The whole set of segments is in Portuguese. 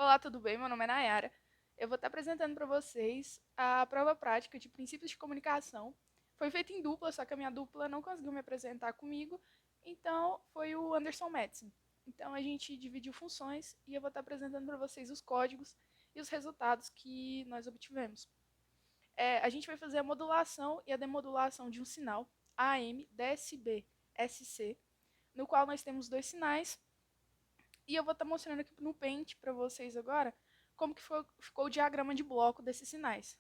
Olá, tudo bem? Meu nome é Nayara. Eu vou estar apresentando para vocês a prova prática de princípios de comunicação. Foi feita em dupla, só que a minha dupla não conseguiu me apresentar comigo, então foi o Anderson Madison. Então a gente dividiu funções e eu vou estar apresentando para vocês os códigos e os resultados que nós obtivemos. A gente vai fazer a modulação e a demodulação de um sinal AM, DSB, SC, no qual nós temos dois sinais. E eu vou estar mostrando aqui no Paint para vocês agora como que ficou o diagrama de bloco desses sinais.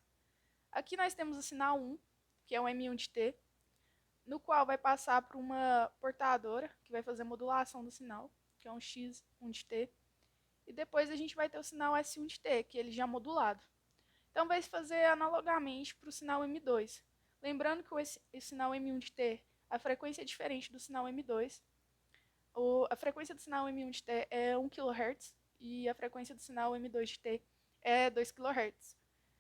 Aqui nós temos o sinal 1, que é o M1 de T, no qual vai passar por uma portadora, que vai fazer a modulação do sinal, que é um X1 de T. E depois a gente vai ter o sinal S1 de T, que ele já é modulado. Então vai se fazer analogamente para o sinal M2. Lembrando que esse sinal M1 de T, a frequência é diferente do sinal M2. A frequência do sinal M1 de T é 1 kHz e a frequência do sinal M2 de T é 2 kHz.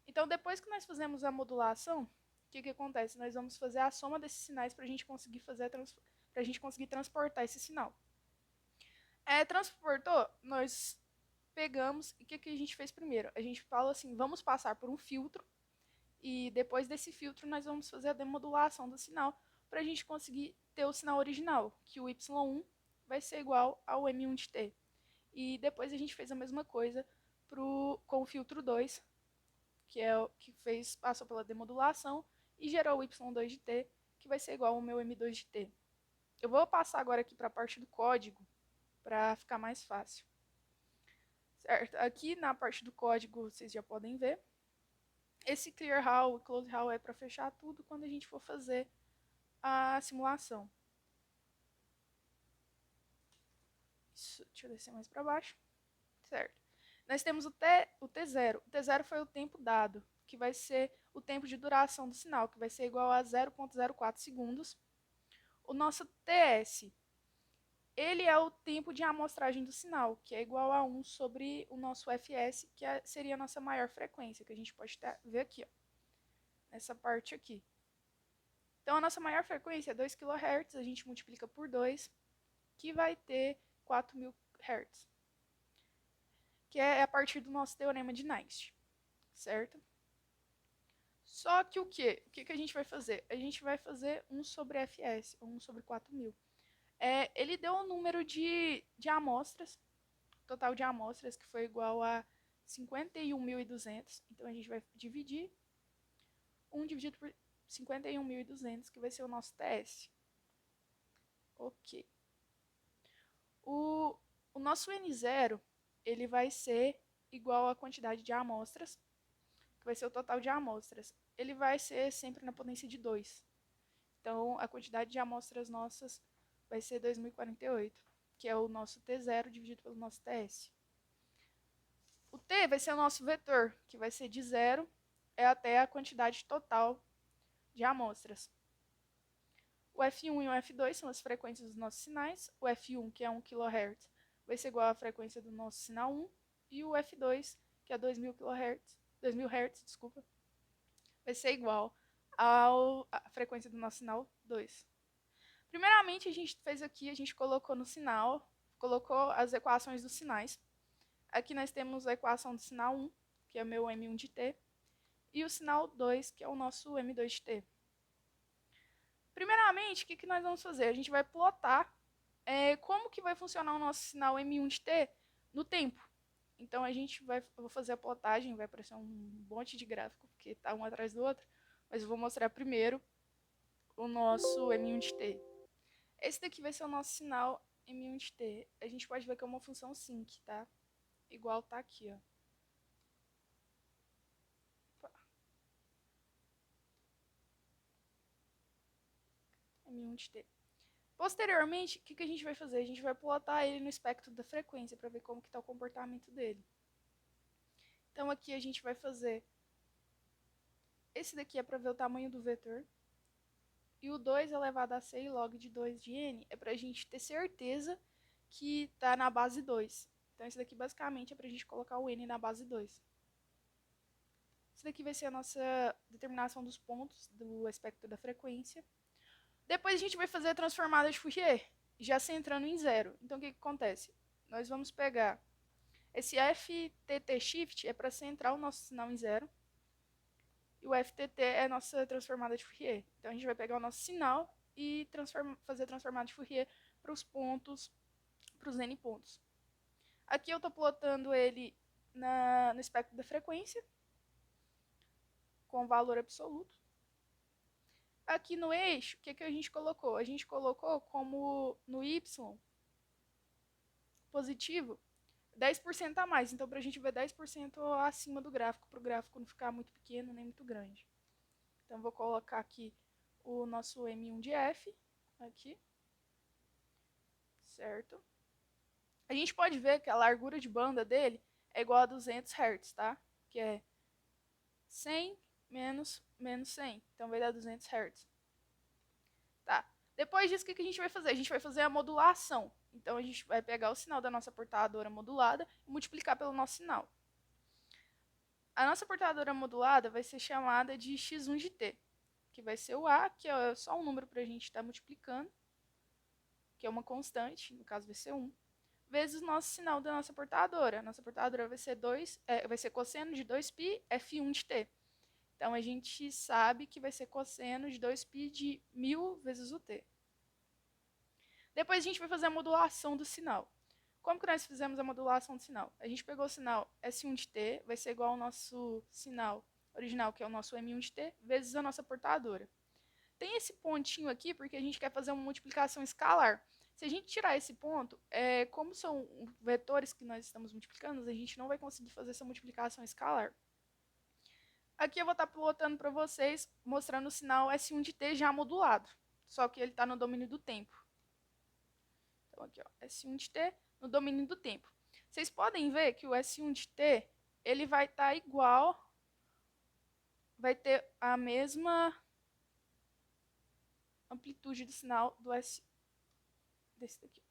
Então, depois que nós fazemos a modulação, o que acontece? Nós vamos fazer a soma desses sinais para a gente conseguir transportar esse sinal. Transportou, nós pegamos e o que a gente fez primeiro? A gente falou assim, vamos passar por um filtro e depois desse filtro nós vamos fazer a demodulação do sinal para a gente conseguir ter o sinal original, que o Y1 vai ser igual ao M1 de T. E depois a gente fez a mesma coisa com o filtro 2, que é o que passou pela demodulação e gerou o Y2 de T, que vai ser igual ao meu M2 de T. Eu vou passar agora aqui para a parte do código, para ficar mais fácil. Certo? Aqui na parte do código vocês já podem ver. Esse clear how e close how é para fechar tudo quando a gente for fazer a simulação. Isso, deixa eu descer mais para baixo. Certo. Nós temos o T0. O T0 foi o tempo dado, que vai ser o tempo de duração do sinal, que vai ser igual a 0,04 segundos. O nosso TS, ele é o tempo de amostragem do sinal, que é igual a 1 sobre o nosso FS, que seria a nossa maior frequência, que a gente pode ver aqui, ó, nessa parte aqui. Então, a nossa maior frequência é 2 kHz, a gente multiplica por 2, que vai ter 4.000 Hz, que é a partir do nosso teorema de Nernst, certo? Só que o quê? O que a gente vai fazer? A gente vai fazer 1 sobre Fs, 1 sobre 4.000. Ele deu um número de amostras, total de amostras, que foi igual a 51.200. Então, a gente vai dividir 1 dividido por 51.200, que vai ser o nosso TS. Ok. O nosso N0, ele vai ser igual à quantidade de amostras, que vai ser o total de amostras. Ele vai ser sempre na potência de 2. Então, a quantidade de amostras nossas vai ser 2048, que é o nosso T0 dividido pelo nosso TS. O T vai ser o nosso vetor, que vai ser de 0 até a quantidade total de amostras. O F1 e o F2 são as frequências dos nossos sinais. O F1, que é 1 kHz, vai ser igual à frequência do nosso sinal 1. E o F2, que é 2.000 kHz, 2.000 Hz, desculpa, vai ser igual à frequência do nosso sinal 2. Primeiramente, a gente fez aqui, a gente colocou no sinal, colocou as equações dos sinais. Aqui nós temos a equação do sinal 1, que é o meu M1 de T, e o sinal 2, que é o nosso M2 de T. Primeiramente, o que nós vamos fazer? A gente vai plotar como que vai funcionar o nosso sinal M1 de T no tempo. Então, eu vou fazer a plotagem, vai aparecer um monte de gráfico, porque está um atrás do outro, mas eu vou mostrar primeiro o nosso M1 de T. Esse daqui vai ser o nosso sinal M1 de T. A gente pode ver que é uma função sync, tá? Igual tá aqui, ó. M1 de T. Posteriormente, o que a gente vai fazer? A gente vai plotar ele no espectro da frequência para ver como que está o comportamento dele. Então aqui a gente vai fazer, esse daqui é para ver o tamanho do vetor, e o 2 elevado a c log de 2 de n é para a gente ter certeza que está na base 2. Então esse daqui basicamente é para a gente colocar o n na base 2. Esse daqui vai ser a nossa determinação dos pontos do espectro da frequência. Depois a gente vai fazer a transformada de Fourier, já centrando em zero. Então o que acontece? Nós vamos pegar Esse FTT shift é para centrar o nosso sinal em zero. E o FTT é a nossa transformada de Fourier. Então a gente vai pegar o nosso sinal e fazer a transformada de Fourier para os pontos, para os n pontos. Aqui eu estou plotando ele no espectro da frequência, com valor absoluto. Aqui no eixo, o que a gente colocou? A gente colocou como no y positivo 10% a mais. Então, para a gente ver 10% acima do gráfico, para o gráfico não ficar muito pequeno nem muito grande. Então, vou colocar aqui o nosso M1 de F, aqui, certo? A gente pode ver que a largura de banda dele é igual a 200 Hz, tá? Que é 100 menos 100. Então, vai dar 200 Hz. Tá. Depois disso, o que a gente vai fazer? A gente vai fazer a modulação. Então, a gente vai pegar o sinal da nossa portadora modulada e multiplicar pelo nosso sinal. A nossa portadora modulada vai ser chamada de x1 de t, que vai ser o A, que é só um número para a gente estar multiplicando, que é uma constante, no caso vai ser 1, vezes o nosso sinal da nossa portadora. A nossa portadora vai ser cosseno de 2π f1 de t. Então, a gente sabe que vai ser cosseno de 2π de 1000 vezes o t. Depois a gente vai fazer a modulação do sinal. Como que nós fizemos a modulação do sinal? A gente pegou o sinal S1 de t, vai ser igual ao nosso sinal original, que é o nosso M1 de t, vezes a nossa portadora. Tem esse pontinho aqui porque a gente quer fazer uma multiplicação escalar. Se a gente tirar esse ponto, como são vetores que nós estamos multiplicando, a gente não vai conseguir fazer essa multiplicação escalar. Aqui eu vou estar plotando para vocês, mostrando o sinal S1 de t já modulado, só que ele está no domínio do tempo. Então, aqui, ó, S1 de t no domínio do tempo. Vocês podem ver que o S1 de t, ele vai estar igual, vai ter a mesma amplitude do sinal do S, desse daqui.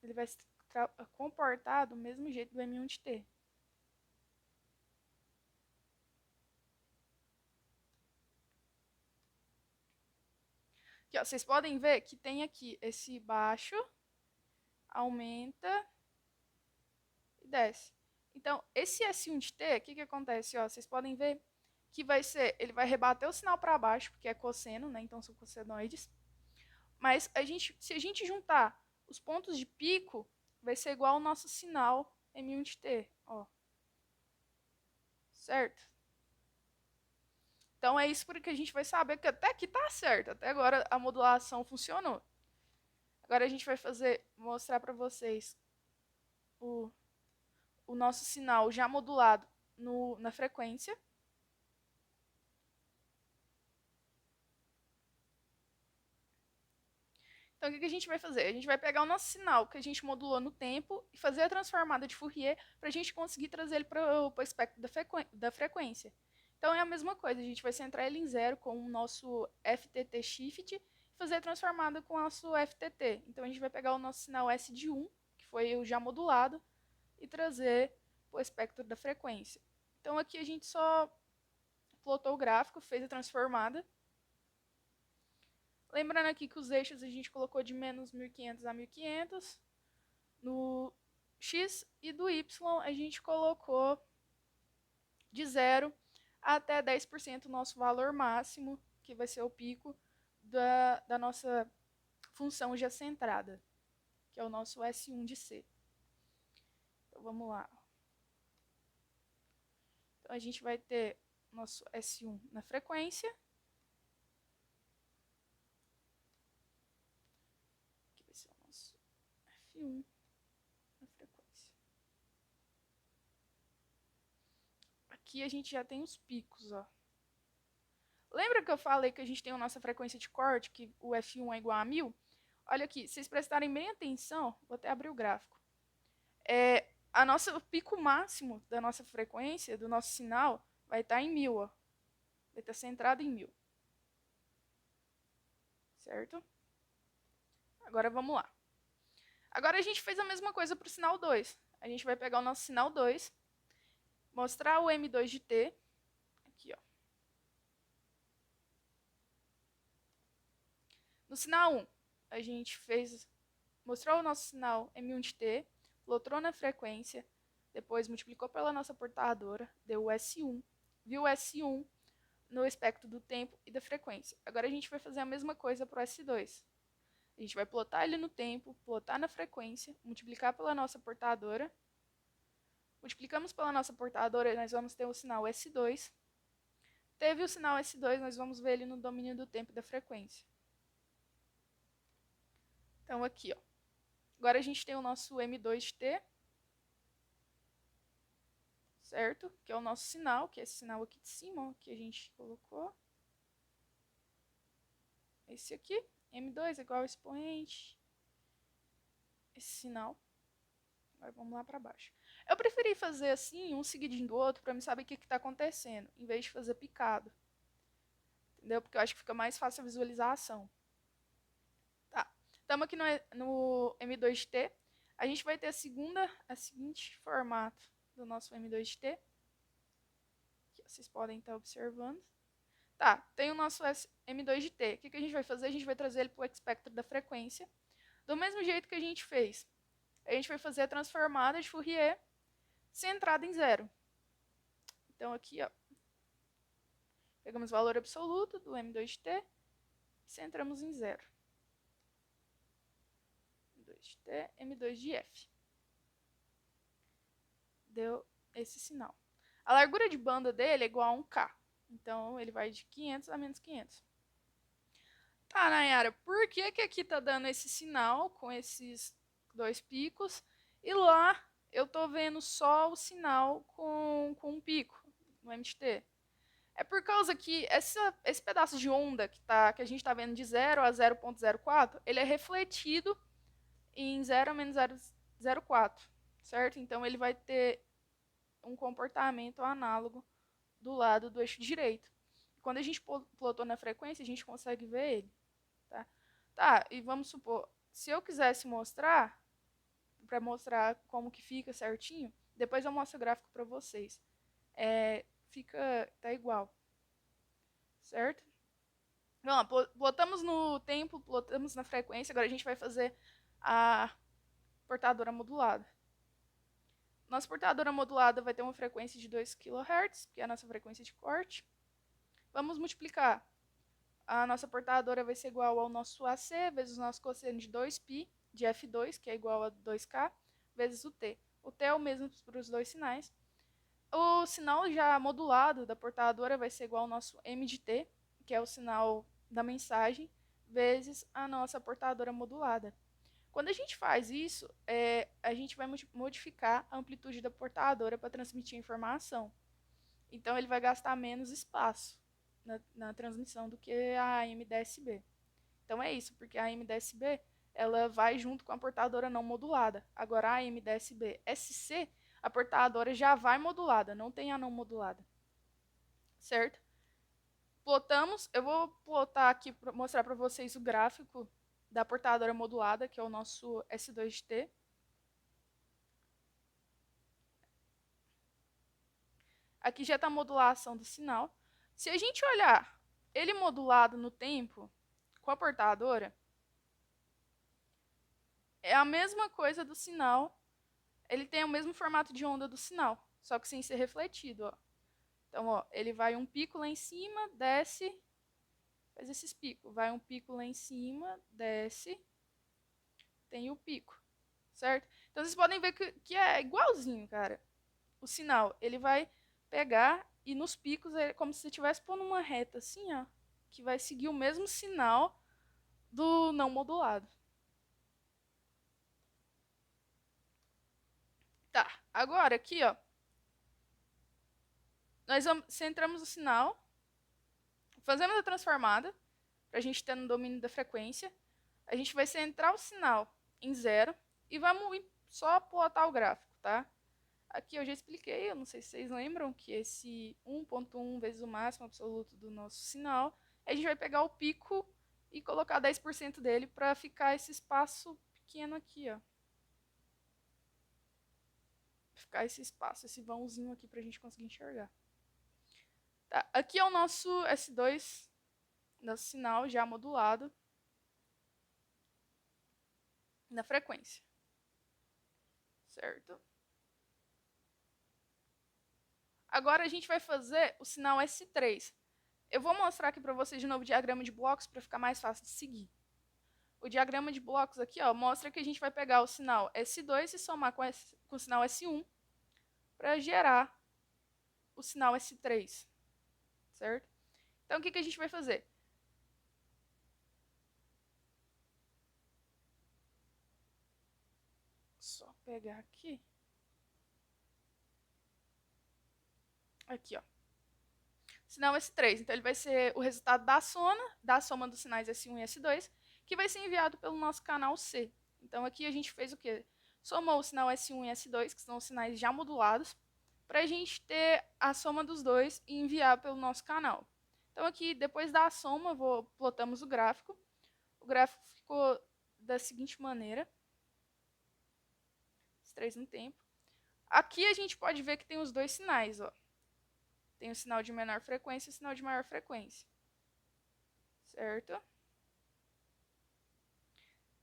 Ele vai se comportar do mesmo jeito do M1 de t. Aqui, ó, vocês podem ver que tem aqui esse baixo, aumenta e desce. Então, esse S1 de t, o que acontece? Ó, vocês podem ver que ele vai rebater o sinal para baixo, porque é cosseno, né? Então são cossenoides. Mas se a gente juntar os pontos de pico, vai ser igual ao nosso sinal M1 de t, ó. Certo? Então é isso porque a gente vai saber que até aqui tá certo. Até agora a modulação funcionou. Agora a gente vai mostrar para vocês o nosso sinal já modulado na frequência. Então, o que a gente vai fazer? A gente vai pegar o nosso sinal que a gente modulou no tempo e fazer a transformada de Fourier para a gente conseguir trazer ele para o espectro da frequência. Então, é a mesma coisa. A gente vai centrar ele em zero com o nosso FTT shift e fazer a transformada com o nosso FTT. Então, a gente vai pegar o nosso sinal S de 1, que foi o já modulado, e trazer para o espectro da frequência. Então, aqui a gente só plotou o gráfico, fez a transformada. Lembrando aqui que os eixos a gente colocou de menos 1500 a 1500 no x e do y a gente colocou de 0 até 10% o nosso valor máximo, que vai ser o pico da nossa função já centrada, que é o nosso S1 de C. Então vamos lá. Então a gente vai ter nosso S1 na frequência. Aqui vai ser o nosso F1 na frequência. Aqui a gente já tem os picos, ó. Lembra que eu falei que a gente tem a nossa frequência de corte, que o F1 é igual a 1000? Olha aqui, se vocês prestarem bem atenção, vou até abrir o gráfico. O pico máximo da nossa frequência, do nosso sinal, vai estar em 1000, ó. Vai estar centrado em 1000. Certo? Agora vamos lá. Agora a gente fez a mesma coisa para o sinal 2. A gente vai pegar o nosso sinal 2, mostrar o M2 de T. Aqui, ó. No sinal 1, a gente fez mostrou o nosso sinal M1 de T, plotou na frequência, depois multiplicou pela nossa portadora, deu o S1, viu o S1 no espectro do tempo e da frequência. Agora a gente vai fazer a mesma coisa para o S2. A gente vai plotar ele no tempo, plotar na frequência, multiplicar pela nossa portadora. Multiplicamos pela nossa portadora, nós vamos ter o sinal S2. Teve o sinal S2, nós vamos ver ele no domínio do tempo e da frequência. Então aqui, ó. Agora a gente tem o nosso M2T, certo? Que é o nosso sinal, que é esse sinal aqui de cima, ó, que a gente colocou. Esse aqui, M2 é igual ao expoente. Esse sinal. Agora vamos lá para baixo. Eu preferi fazer assim, um seguidinho do outro, para me saber o que está acontecendo, em vez de fazer picado. Entendeu? Porque eu acho que fica mais fácil a visualização. Tá. Estamos aqui no M2T. A gente vai ter a seguinte formato do nosso M2T. Que vocês podem estar observando. Tá, tem o nosso M2 de T. O que a gente vai fazer? A gente vai trazer ele para o espectro da frequência. Do mesmo jeito que a gente fez. A gente vai fazer a transformada de Fourier centrada em zero. Então aqui, ó, pegamos o valor absoluto do M2 de T e centramos em zero. M2 de T, M2 de F. Deu esse sinal. A largura de banda dele é igual a 1K. Então, ele vai de 500 a menos 500. Tá, Nayara, por que aqui tá dando esse sinal com esses dois picos e lá eu tô vendo só o sinal com um pico no MTT? É por causa que esse pedaço de onda que a gente está vendo de 0 a 0,04, ele é refletido em 0 a menos 0,04, certo? Então, ele vai ter um comportamento análogo do lado do eixo direito. Quando a gente plotou na frequência, a gente consegue ver ele. Tá, e vamos supor, se eu quisesse mostrar, para mostrar como que fica certinho, depois eu mostro o gráfico para vocês. Tá igual, certo? Vamos lá, plotamos no tempo, plotamos na frequência, agora a gente vai fazer a portadora modulada. Nossa portadora modulada vai ter uma frequência de 2 kHz, que é a nossa frequência de corte. Vamos multiplicar. A nossa portadora vai ser igual ao nosso AC vezes o nosso cosseno de 2π de F2, que é igual a 2K, vezes o T. O T é o mesmo para os dois sinais. O sinal já modulado da portadora vai ser igual ao nosso M de T, que é o sinal da mensagem, vezes a nossa portadora modulada. Quando a gente faz isso, a gente vai modificar a amplitude da portadora para transmitir a informação. Então, ele vai gastar menos espaço na transmissão do que a AM-DSB. Então, é isso, porque a AM-DSB ela vai junto com a portadora não modulada. Agora, a AM-DSB SC, a portadora já vai modulada, não tem a não modulada. Certo? Plotamos, eu vou plotar aqui para mostrar para vocês o gráfico da portadora modulada, que é o nosso S2T. Aqui já está a modulação do sinal. Se a gente olhar ele modulado no tempo, com a portadora, é a mesma coisa do sinal. Ele tem o mesmo formato de onda do sinal, só que sem ser refletido. Ó. Então, ó, ele vai um pico lá em cima, desce, faz esses picos. Vai um pico lá em cima, desce, tem o pico, certo? Então, vocês podem ver que é igualzinho, cara. O sinal, ele vai pegar e nos picos é como se você estivesse pondo uma reta assim, ó, que vai seguir o mesmo sinal do não modulado. Tá, agora aqui, ó, nós centramos o sinal, fazemos a transformada, para a gente ter no domínio da frequência. A gente vai centrar o sinal em zero e vamos só plotar o gráfico, tá? Aqui eu já expliquei, eu não sei se vocês lembram, que esse 1.1 vezes o máximo absoluto do nosso sinal, a gente vai pegar o pico e colocar 10% dele para ficar esse espaço pequeno aqui, ó. Ficar esse espaço, esse vãozinho aqui para a gente conseguir enxergar. Tá, aqui é o nosso S2, nosso sinal já modulado. na frequência, certo? Agora a gente vai fazer o sinal S3. Eu vou mostrar aqui para vocês de novo o diagrama de blocos para ficar mais fácil de seguir. O diagrama de blocos aqui mostra que a gente vai pegar o sinal S2 e somar com o sinal S1 para gerar o sinal S3, certo? Então, o que a gente vai fazer? Só pegar aqui. Aqui, ó. Sinal S3. Então, ele vai ser o resultado da soma dos sinais S1 e S2, que vai ser enviado pelo nosso canal C. Então, aqui a gente fez o quê? Somou o sinal S1 e S2, que são os sinais já modulados, para a gente ter a soma dos dois e enviar pelo nosso canal. Então, aqui, depois da soma, plotamos o gráfico. O gráfico ficou da seguinte maneira. Os três no tempo. Aqui a gente pode ver que tem os dois sinais, ó. Tem o sinal de menor frequência e o sinal de maior frequência. Certo?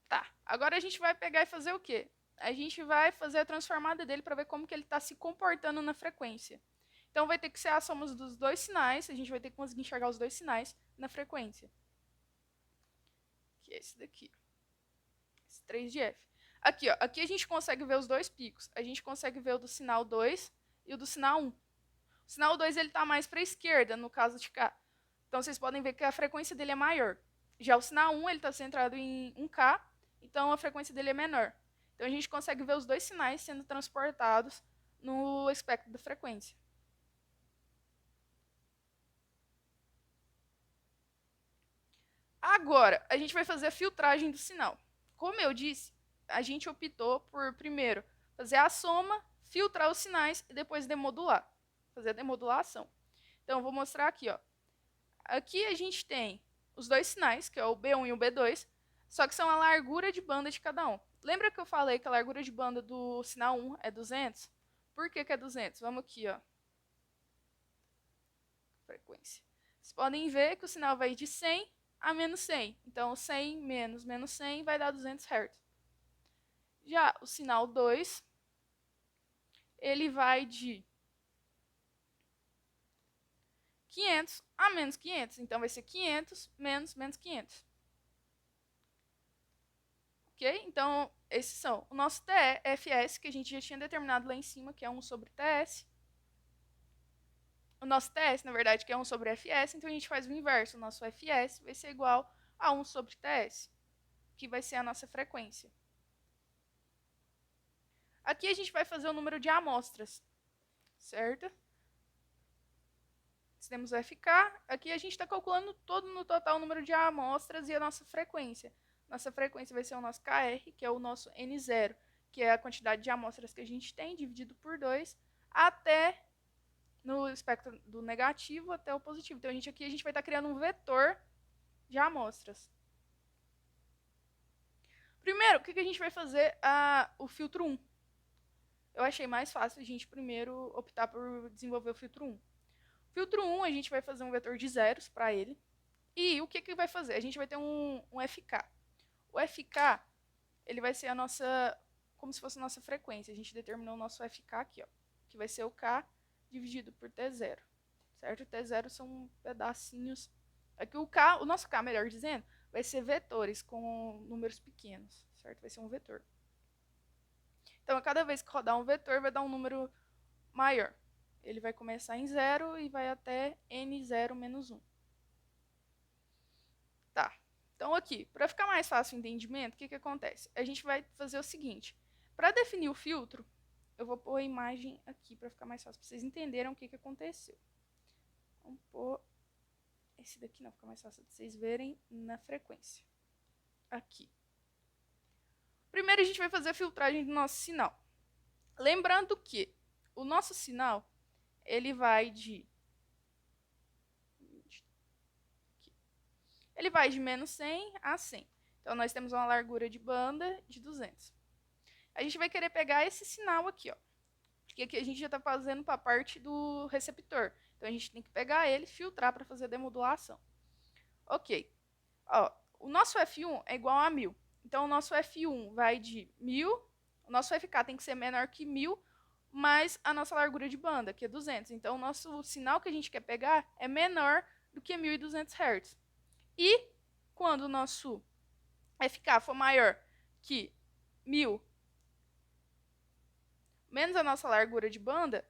Tá. Agora a gente vai pegar e fazer o quê? A gente vai fazer a transformada dele para ver como que ele está se comportando na frequência. Então vai ter que ser a soma dos dois sinais, a gente vai ter que conseguir enxergar os dois sinais na frequência. Que é esse daqui. Esse 3 de F. Aqui, ó, aqui a gente consegue ver os dois picos. A gente consegue ver o do sinal 2 e o do sinal 1. O sinal 2 está mais para a esquerda, no caso de cá. Então vocês podem ver que a frequência dele é maior. Já o sinal 1 está centrado em 1K, então a frequência dele é menor. Então a gente consegue ver os dois sinais sendo transportados no espectro da frequência. Agora, a gente vai fazer a filtragem do sinal. Como eu disse, a gente optou por, primeiro, fazer a soma, filtrar os sinais e depois demodular. Fazer a demodulação. Então, eu vou mostrar aqui, ó. Aqui a gente tem os dois sinais, que é o B1 e o B2, só que são a largura de banda de cada um. Lembra que eu falei que a largura de banda do sinal 1 é 200? Por que é 200? Vamos aqui, ó. Frequência. Vocês podem ver que o sinal vai de 100 a menos 100. Então, 100 menos menos 100 vai dar 200 Hz. Já o sinal 2, ele vai de 500 a menos 500. Então, vai ser 500 menos menos 500. Ok? Então, esses são o nosso TFS, que a gente já tinha determinado lá em cima, que é 1 sobre TS. O nosso TS, na verdade, que é 1 sobre FS, então a gente faz o inverso. O nosso FS vai ser igual a 1 sobre TS, que vai ser a nossa frequência. Aqui a gente vai fazer o número de amostras, certo? Temos o FK. Aqui a gente está calculando todo no total o número de amostras e a nossa frequência. Nossa frequência vai ser o nosso KR, que é o nosso N0, que é a quantidade de amostras que a gente tem, dividido por 2, até no espectro do negativo até o positivo. Então, aqui a gente vai estar criando um vetor de amostras. Primeiro, o que a gente vai fazer? O filtro 1. Eu achei mais fácil a gente primeiro optar por desenvolver o filtro 1. O filtro 1, a gente vai fazer um vetor de zeros para ele. E o que vai fazer? A gente vai ter um FK. O FK, ele vai ser a nossa, como se fosse a nossa frequência. A gente determinou o nosso FK aqui, ó, que vai ser o K dividido por T0, certo? T0 são pedacinhos. Aqui o nosso K, melhor dizendo, vai ser vetores com números pequenos, certo? Vai ser um vetor. Então, a cada vez que rodar um vetor, vai dar um número maior. Ele vai começar em 0 e vai até N0 menos 1. Tá. Então, aqui, para ficar mais fácil o entendimento, o que acontece? A gente vai fazer o seguinte. Para definir o filtro, eu vou pôr a imagem aqui para ficar mais fácil, para vocês entenderem o que aconteceu. Vamos pôr esse daqui, não, fica mais fácil de vocês verem na frequência. Aqui. Primeiro a gente vai fazer a filtragem do nosso sinal. Lembrando que o nosso sinal, ele vai de... Ele vai de menos 100 a 100. Então, nós temos uma largura de banda de 200. A gente vai querer pegar esse sinal aqui, ó. Porque aqui a gente já está fazendo para a parte do receptor. Então, a gente tem que pegar ele e filtrar para fazer a demodulação. Ok. Ó, o nosso F1 é igual a 1000. Então, o nosso F1 vai de 1000, o nosso FK tem que ser menor que 1000, mais a nossa largura de banda, que é 200. Então, o nosso sinal que a gente quer pegar é menor do que 1200 Hz. E quando o nosso FK for maior que 1000 menos a nossa largura de banda,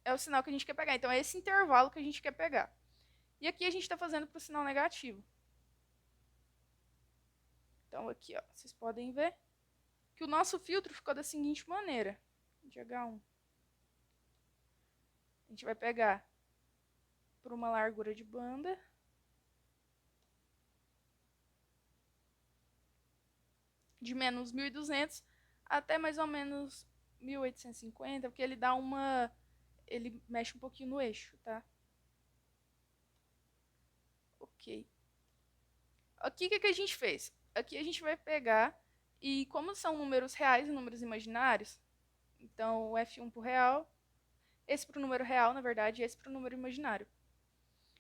é o sinal que a gente quer pegar. Então, é esse intervalo que a gente quer pegar. E aqui a gente está fazendo para o sinal negativo. Então, aqui, ó, vocês podem ver que o nosso filtro ficou da seguinte maneira. De H1. A gente vai pegar por uma largura de banda. De menos 1200 até mais ou menos 1850, porque ele dá uma... ele mexe um pouquinho no eixo, tá? Ok. Aqui o que a gente fez? Aqui a gente vai pegar, e como são números reais e números imaginários, então o F1 pro real, esse pro número real, na verdade, e esse pro número imaginário.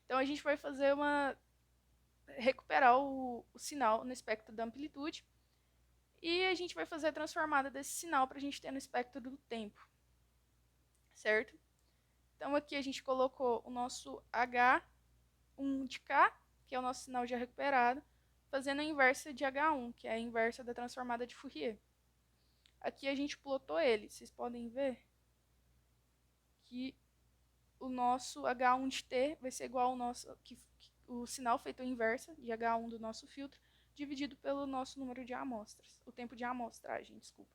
Então a gente vai fazer recuperar o sinal no espectro da amplitude, e a gente vai fazer a transformada desse sinal para a gente ter no espectro do tempo, certo? Então aqui a gente colocou o nosso H1 de K, que é o nosso sinal já recuperado, fazendo a inversa de H1, que é a inversa da transformada de Fourier. Aqui a gente plotou ele, vocês podem ver que o nosso H1 de T vai ser igual ao nosso, o sinal feito a inversa de H1 do nosso filtro, dividido pelo nosso número de amostras, o tempo de amostragem, desculpa.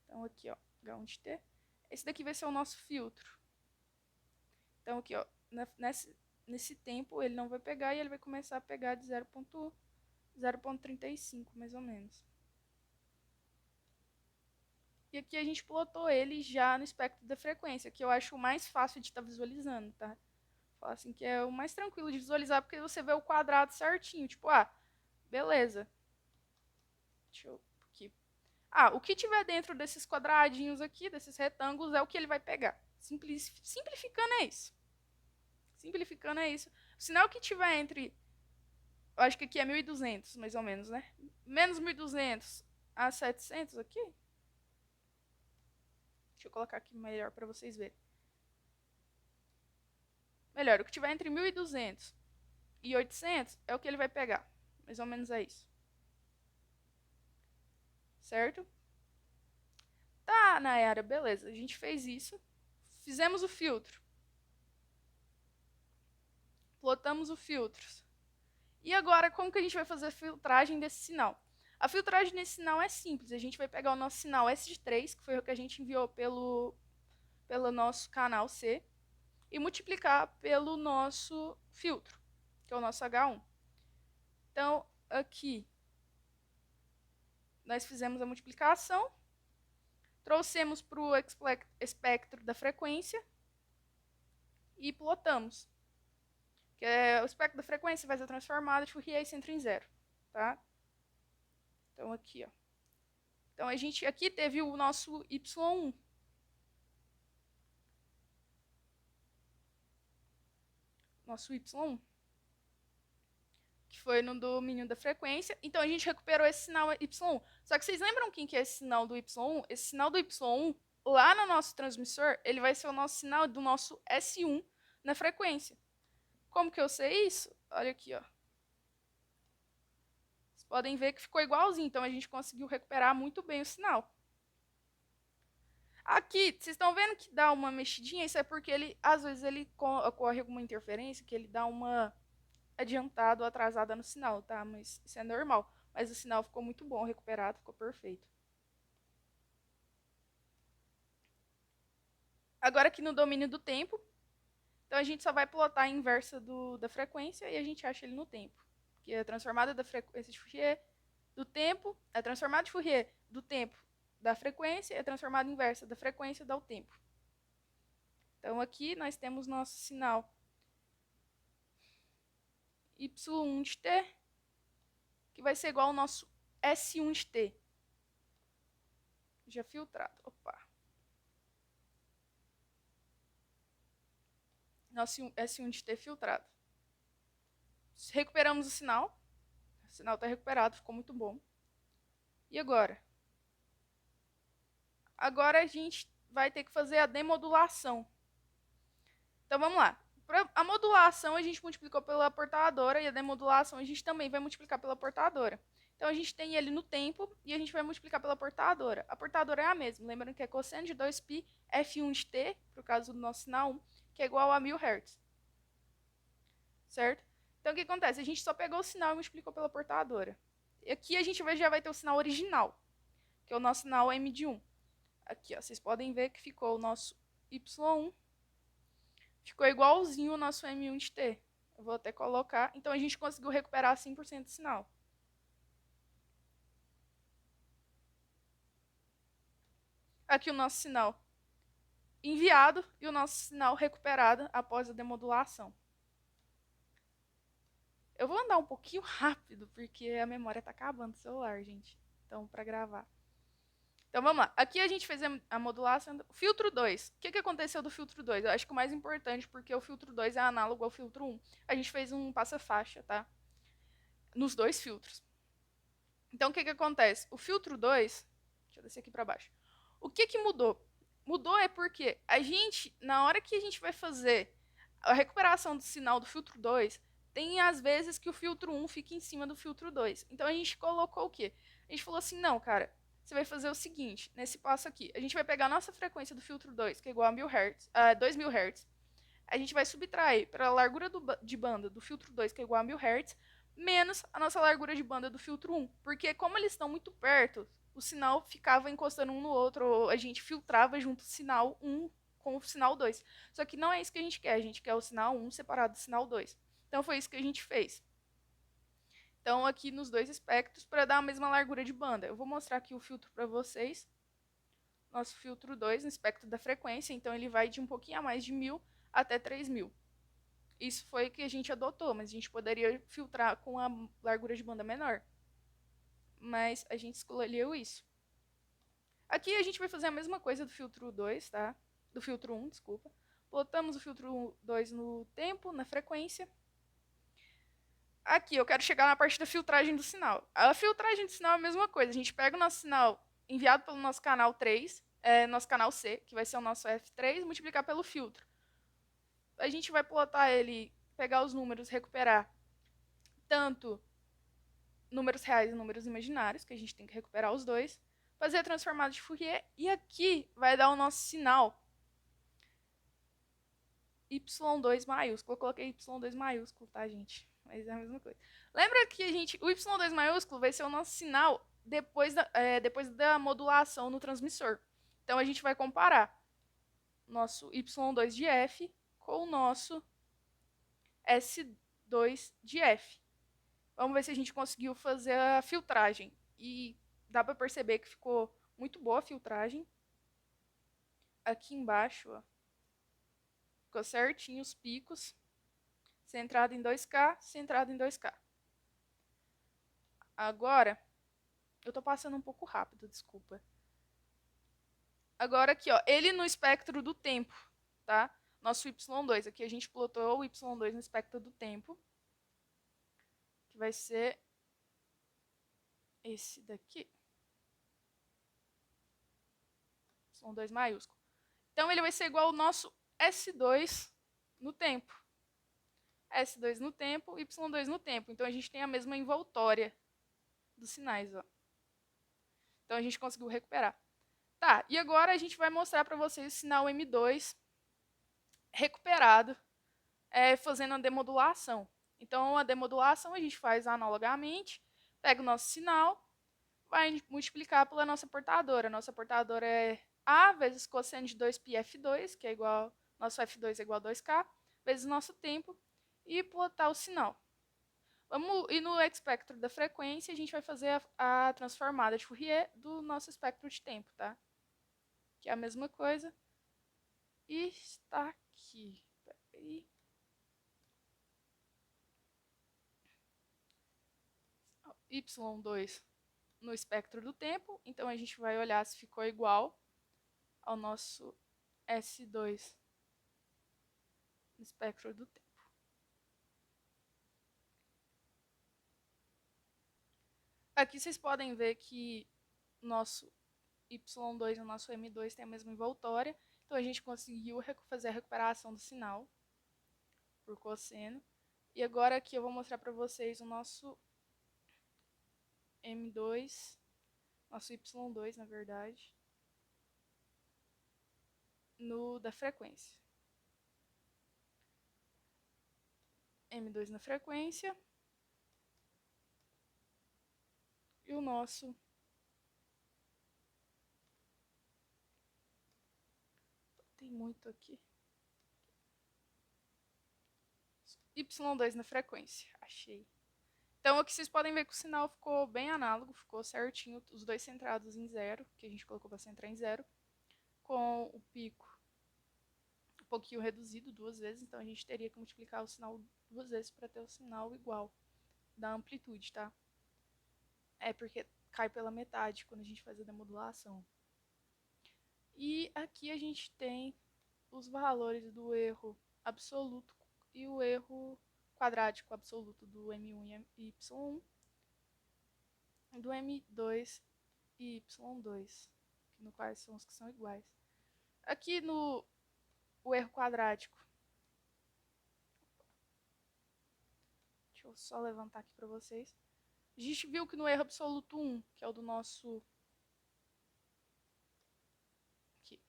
Então aqui, ó, H1 de T. Esse daqui vai ser o nosso filtro. Então aqui, ó, nesse tempo ele não vai pegar e ele vai começar a pegar de 0,35 mais ou menos. E aqui a gente plotou ele já no espectro da frequência, que eu acho o mais fácil de estar visualizando, tá? Fala assim que é o mais tranquilo de visualizar, porque você vê o quadrado certinho. Tipo, beleza. Deixa eu... aqui. O que tiver dentro desses quadradinhos aqui, desses retângulos, é o que ele vai pegar. Simplificando é isso. Simplificando é isso. O sinal que tiver entre... eu acho que aqui é 1200, mais ou menos, né? Menos 1200 a 700 aqui. Deixa eu colocar aqui melhor para vocês verem. Melhor, o que tiver entre 1200 e 800 é o que ele vai pegar. Mais ou menos é isso. Certo? Tá, Nayara, beleza. A gente fez isso. Fizemos o filtro. Plotamos o filtro. E agora, como que a gente vai fazer a filtragem desse sinal? A filtragem desse sinal é simples. A gente vai pegar o nosso sinal S3, que foi o que a gente enviou pelo nosso canal C, e multiplicar pelo nosso filtro, que é o nosso H1. Então, aqui, nós fizemos a multiplicação, trouxemos para o espectro da frequência e plotamos. Que é o espectro da frequência faz a transformada de Fourier e se entra em zero. Tá? Então, aqui, ó. Então, a gente aqui teve o nosso Y1. Nosso Y1. Que foi no domínio da frequência. Então, a gente recuperou esse sinal Y1. Só que vocês lembram quem que é esse sinal do Y1? Esse sinal do Y1, lá no nosso transmissor, ele vai ser o nosso sinal do nosso S1 na frequência. Como que eu sei isso? Olha aqui, ó. Vocês podem ver que ficou igualzinho. Então, a gente conseguiu recuperar muito bem o sinal. Aqui, vocês estão vendo que dá uma mexidinha? Isso é porque ele, às vezes, ocorre alguma interferência, que ele dá uma adiantada ou atrasada no sinal, tá? Mas isso é normal. Mas o sinal ficou muito bom, recuperado, ficou perfeito. Agora aqui no domínio do tempo, então a gente só vai plotar a inversa da frequência e a gente acha ele no tempo. Que é a transformada da frequência de Fourier do tempo, a transformada de Fourier do tempo da frequência e a transformada inversa da frequência dá o tempo. Então aqui nós temos nosso sinal Y1 de t, que vai ser igual ao nosso S1 de t. Já filtrado. Opa. Nosso S1 de t filtrado. Recuperamos o sinal. O sinal está recuperado, ficou muito bom. E agora? Agora a gente vai ter que fazer a demodulação. Então vamos lá. A modulação a gente multiplicou pela portadora e a demodulação a gente também vai multiplicar pela portadora. Então a gente tem ele no tempo e a gente vai multiplicar pela portadora. A portadora é a mesma, lembrando que é cosseno de 2π f1 de t, por causa do nosso sinal 1, que é igual a 1000 Hz. Certo? Então o que acontece? A gente só pegou o sinal e multiplicou pela portadora. E aqui a gente já vai ter o sinal original, que é o nosso sinal M de 1. Aqui, ó, vocês podem ver que ficou o nosso Y1, ficou igualzinho o nosso M1 de T. Eu vou até colocar. Então a gente conseguiu recuperar 100% do sinal. Aqui o nosso sinal enviado e o nosso sinal recuperado após a demodulação. Eu vou andar um pouquinho rápido, porque a memória está acabando do celular, gente. Então, para gravar. Então, vamos lá. Aqui a gente fez a modulação. Filtro 2. O que aconteceu do filtro 2? Eu acho que o mais importante, porque o filtro 2 é análogo ao filtro 1. A gente fez um passa-faixa, tá? Nos dois filtros. Então, o que acontece? O filtro 2... Deixa eu descer aqui para baixo. O que mudou? Mudou é porque a gente, na hora que a gente vai fazer a recuperação do sinal do filtro 2, tem às vezes que o filtro 1 fica em cima do filtro 2. Então a gente colocou o quê? A gente falou assim, não, cara, você vai fazer o seguinte, nesse passo aqui, a gente vai pegar a nossa frequência do filtro 2, que é igual a 1000 Hz, 2000 Hz, a gente vai subtrair para a largura de banda do filtro 2, que é igual a 1000 Hz, menos a nossa largura de banda do filtro 1. Porque como eles estão muito perto, o sinal ficava encostando um no outro, ou a gente filtrava junto o sinal 1 com o sinal 2. Só que não é isso que a gente quer o sinal 1 separado do sinal 2. Então foi isso que a gente fez. Então aqui nos dois espectros, para dar a mesma largura de banda. Eu vou mostrar aqui o filtro para vocês. Nosso filtro 2 no espectro da frequência, então ele vai de um pouquinho a mais de 1000 até 3000. Isso foi o que a gente adotou, mas a gente poderia filtrar com a largura de banda menor. Mas a gente escolheu isso. Aqui a gente vai fazer a mesma coisa do filtro 2, tá? Do filtro 1, desculpa. Plotamos o filtro 2 no tempo, na frequência. Aqui eu quero chegar na parte da filtragem do sinal. A filtragem do sinal é a mesma coisa. A gente pega o nosso sinal enviado pelo nosso canal 3, nosso canal C, que vai ser o nosso F3, multiplicar pelo filtro. A gente vai plotar ele, pegar os números, recuperar tanto números reais e números imaginários, que a gente tem que recuperar os dois, fazer a transformada de Fourier, e aqui vai dar o nosso sinal Y2 maiúsculo. Eu coloquei Y2 maiúsculo, tá, gente? Mas é a mesma coisa. Lembra que o Y2 maiúsculo vai ser o nosso sinal depois da modulação no transmissor. Então a gente vai comparar nosso Y2 de F com o nosso S2 de F. Vamos ver se a gente conseguiu fazer a filtragem. E dá para perceber que ficou muito boa a filtragem. Aqui embaixo, ó, ficou certinho os picos. Centrado em 2K, centrado em 2K. Agora, eu tô passando um pouco rápido, desculpa. Agora aqui, ó, ele no espectro do tempo, tá? Nosso Y2, aqui a gente plotou o Y2 no espectro do tempo, que vai ser esse daqui. Y2 maiúsculo. Então ele vai ser igual ao nosso S2 no tempo. S2 no tempo, Y2 no tempo. Então a gente tem a mesma envoltória dos sinais, ó. Então a gente conseguiu recuperar. Tá, e agora a gente vai mostrar para vocês o sinal M2 recuperado, fazendo a demodulação. Então a demodulação a gente faz analogamente, pega o nosso sinal, vai multiplicar pela nossa portadora. Nossa portadora é A vezes cosseno de 2πf2, que é igual, nosso F2 é igual a 2K, vezes nosso tempo, e plotar o sinal. E no espectro da frequência, a gente vai fazer a transformada de Fourier do nosso espectro de tempo, tá? Que é a mesma coisa. E está aqui. Peraí. Y2 no espectro do tempo. Então, a gente vai olhar se ficou igual ao nosso S2 no espectro do tempo. Aqui vocês podem ver que nosso Y2 e o nosso M2 tem a mesma envoltória. Então a gente conseguiu fazer a recuperação do sinal por cosseno. E agora aqui eu vou mostrar para vocês o nosso M2, nosso Y2 na verdade, no da frequência. M2 na frequência e o nosso tem muito aqui. Y2 na frequência, achei. Então aqui vocês podem ver que o sinal ficou bem análogo, ficou certinho, os dois centrados em zero, que a gente colocou para centrar em zero, com o pico um pouquinho reduzido duas vezes, então a gente teria que multiplicar o sinal duas vezes para ter o sinal igual da amplitude, tá? É porque cai pela metade quando a gente faz a demodulação. E aqui a gente tem os valores do erro absoluto e o erro quadrático absoluto do M1 e Y1, do M2 e Y2, no quais são os que são iguais. Aqui no o erro quadrático, deixa eu só levantar aqui para vocês. A gente viu que no erro absoluto 1, que é o do nosso aqui,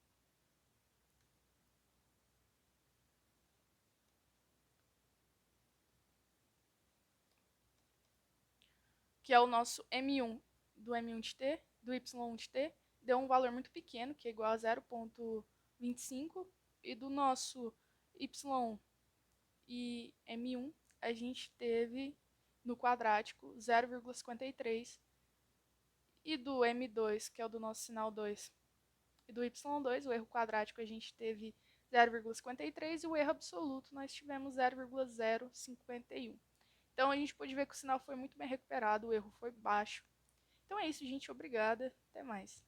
que é o nosso M1 do M1 de T, do Y1 de T, deu um valor muito pequeno, que é igual a 0,25, e do nosso Y e M1 a gente teve no quadrático 0,53, e do M2, que é o do nosso sinal 2, e do Y2, o erro quadrático a gente teve 0,53 e o erro absoluto nós tivemos 0,051. Então a gente pôde ver que o sinal foi muito bem recuperado, o erro foi baixo. Então é isso, gente. Obrigada. Até mais.